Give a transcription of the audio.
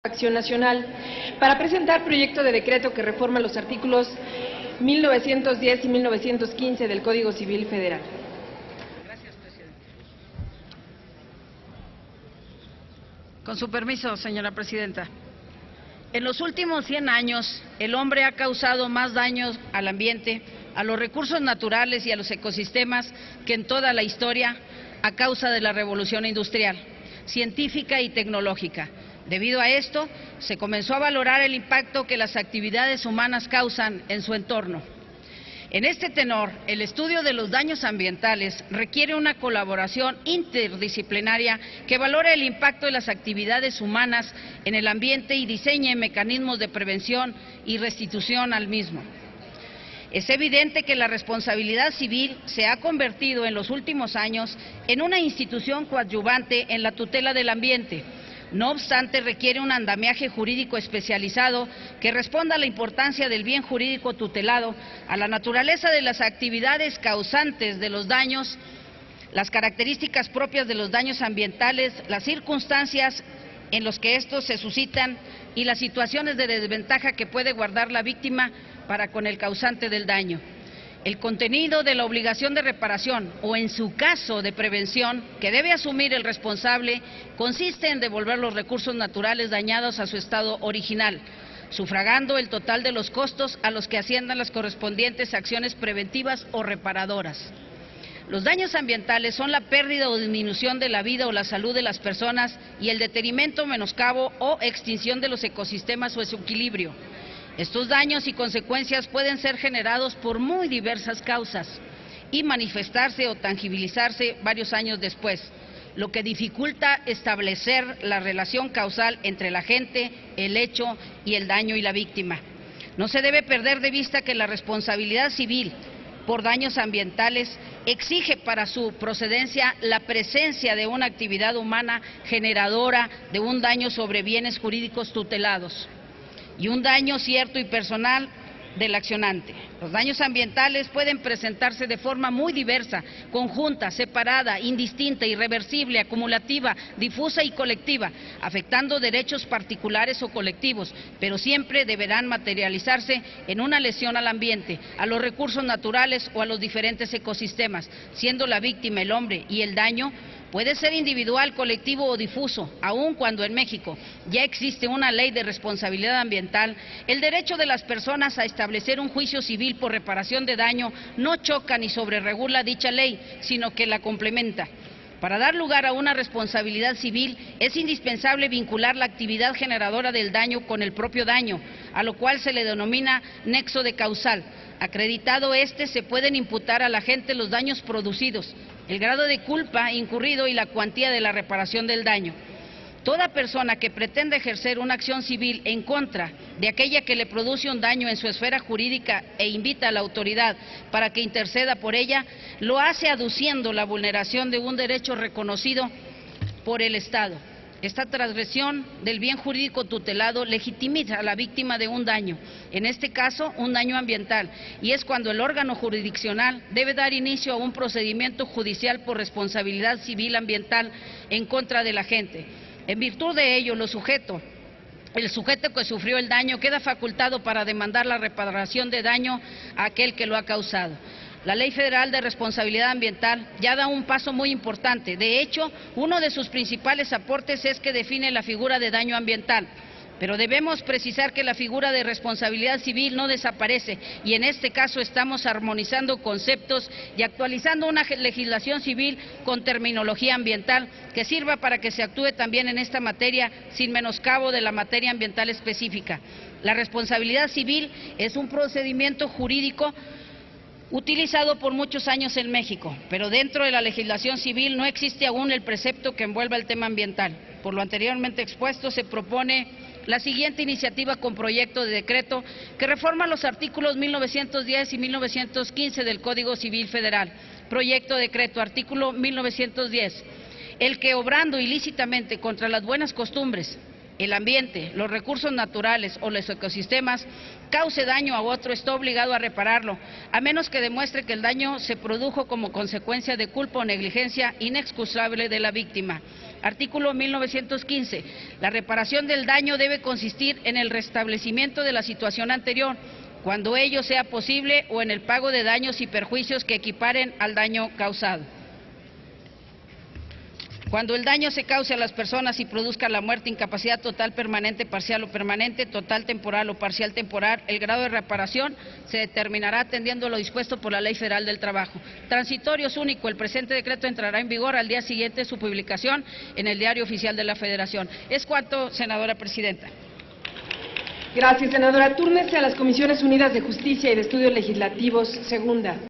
Acción Nacional para presentar proyecto de decreto que reforma los artículos 1910 y 1915 del Código Civil Federal. Gracias, presidente. Con su permiso, señora presidenta. En los últimos 100 años, el hombre ha causado más daños al ambiente, a los recursos naturales y a los ecosistemas que en toda la historia a causa de la revolución industrial, científica y tecnológica. Debido a esto, se comenzó a valorar el impacto que las actividades humanas causan en su entorno. En este tenor, el estudio de los daños ambientales requiere una colaboración interdisciplinaria que valore el impacto de las actividades humanas en el ambiente y diseñe mecanismos de prevención y restitución al mismo. Es evidente que la responsabilidad civil se ha convertido en los últimos años en una institución coadyuvante en la tutela del ambiente. No obstante, requiere un andamiaje jurídico especializado que responda a la importancia del bien jurídico tutelado, a la naturaleza de las actividades causantes de los daños, las características propias de los daños ambientales, las circunstancias en las que estos se suscitan y las situaciones de desventaja que puede guardar la víctima para con el causante del daño. El contenido de la obligación de reparación o, en su caso, de prevención, que debe asumir el responsable, consiste en devolver los recursos naturales dañados a su estado original, sufragando el total de los costos a los que asciendan las correspondientes acciones preventivas o reparadoras. Los daños ambientales son la pérdida o disminución de la vida o la salud de las personas y el detenimiento, menoscabo o extinción de los ecosistemas o su equilibrio. Estos daños y consecuencias pueden ser generados por muy diversas causas y manifestarse o tangibilizarse varios años después, lo que dificulta establecer la relación causal entre el agente, el hecho y el daño y la víctima. No se debe perder de vista que la responsabilidad civil por daños ambientales exige para su procedencia la presencia de una actividad humana generadora de un daño sobre bienes jurídicos tutelados y un daño cierto y personal del accionante. Los daños ambientales pueden presentarse de forma muy diversa, conjunta, separada, indistinta, irreversible, acumulativa, difusa y colectiva, afectando derechos particulares o colectivos, pero siempre deberán materializarse en una lesión al ambiente, a los recursos naturales o a los diferentes ecosistemas, siendo la víctima el hombre y el daño puede ser individual, colectivo o difuso. Aun cuando en México ya existe una ley de responsabilidad ambiental, el derecho de las personas a establecer un juicio civil por reparación de daño no choca ni sobreregula dicha ley, sino que la complementa. Para dar lugar a una responsabilidad civil es indispensable vincular la actividad generadora del daño con el propio daño, a lo cual se le denomina nexo de causal. Acreditado este, se pueden imputar al agente los daños producidos, el grado de culpa incurrido y la cuantía de la reparación del daño. Toda persona que pretende ejercer una acción civil en contra de aquella que le produce un daño en su esfera jurídica e invita a la autoridad para que interceda por ella, lo hace aduciendo la vulneración de un derecho reconocido por el Estado. Esta transgresión del bien jurídico tutelado legitimiza a la víctima de un daño, en este caso un daño ambiental, y es cuando el órgano jurisdiccional debe dar inicio a un procedimiento judicial por responsabilidad civil ambiental en contra del agente. En virtud de ello, el sujeto que sufrió el daño queda facultado para demandar la reparación de daño a aquel que lo ha causado. La Ley Federal de Responsabilidad Ambiental ya da un paso muy importante. De hecho, uno de sus principales aportes es que define la figura de daño ambiental. Pero debemos precisar que la figura de responsabilidad civil no desaparece y en este caso estamos armonizando conceptos y actualizando una legislación civil con terminología ambiental que sirva para que se actúe también en esta materia sin menoscabo de la materia ambiental específica. La responsabilidad civil es un procedimiento jurídico utilizado por muchos años en México, pero dentro de la legislación civil no existe aún el precepto que envuelva el tema ambiental. Por lo anteriormente expuesto, se propone la siguiente iniciativa con proyecto de decreto que reforma los artículos 1910 y 1915 del Código Civil Federal. Proyecto de decreto, artículo 1910. El que obrando ilícitamente contra las buenas costumbres el ambiente, los recursos naturales o los ecosistemas cause daño a otro, está obligado a repararlo, a menos que demuestre que el daño se produjo como consecuencia de culpa o negligencia inexcusable de la víctima. Artículo 1915. La reparación del daño debe consistir en el restablecimiento de la situación anterior, cuando ello sea posible, o en el pago de daños y perjuicios que equiparen al daño causado. Cuando el daño se cause a las personas y produzca la muerte, incapacidad total, permanente, parcial o permanente, total, temporal o parcial temporal, el grado de reparación se determinará atendiendo lo dispuesto por la Ley Federal del Trabajo. Transitorio es único. El presente decreto entrará en vigor al día siguiente de su publicación en el Diario Oficial de la Federación. Es cuanto, senadora presidenta. Gracias, senadora. Túrnese a las Comisiones Unidas de Justicia y de Estudios Legislativos, segunda.